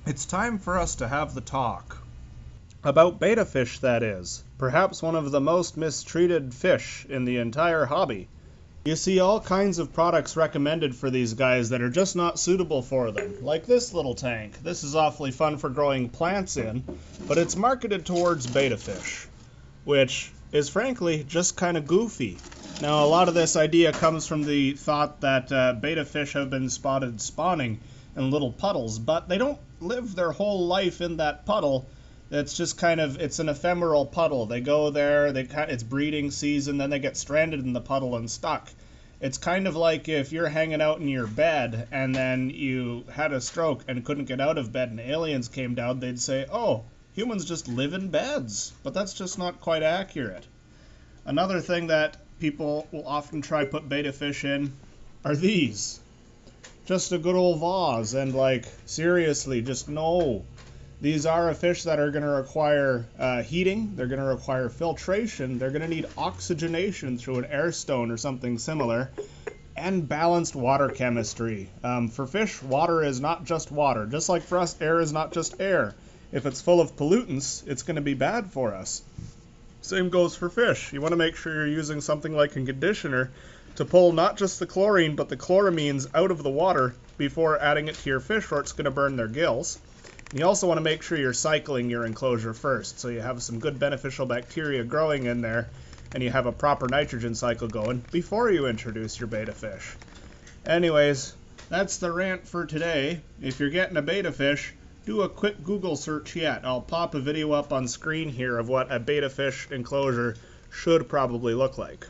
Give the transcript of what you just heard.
It's time for us to have the talk. About betta fish, that is. Perhaps one of the most mistreated fish in the entire hobby. You see all kinds of products recommended for these guys that are just not suitable for them. Like this little tank. This is awfully fun for growing plants in, but it's marketed towards betta fish, which is frankly just kind of goofy. Now, a lot of this idea comes from the thought that betta fish have been spotted spawning in little puddles, but they don't live their whole life in that puddle. It's just it's an ephemeral puddle. They go there, it's breeding season, then they get stranded in the puddle and stuck. It's kind of like if you're hanging out in your bed and then you had a stroke and couldn't get out of bed and aliens came down, they'd say, oh, humans just live in beds. But that's just not quite accurate. Another thing that people will often try put betta fish in are these. Just a good old vase, and seriously, just no. These are a fish that are going to require heating, they're going to require filtration, they're going to need oxygenation through an air stone or something similar, and balanced water chemistry. For fish, water is not just water. Just like for us, air is not just air. If it's full of pollutants, it's going to be bad for us. Same goes for fish. You want to make sure you're using something like a conditioner to pull not just the chlorine, but the chloramines out of the water before adding it to your fish, or it's going to burn their gills. And you also want to make sure you're cycling your enclosure first, so you have some good beneficial bacteria growing in there, and you have a proper nitrogen cycle going before you introduce your betta fish. Anyways, that's the rant for today. If you're getting a betta fish, do a quick Google search yet. I'll pop a video up on screen here of what a betta fish enclosure should probably look like.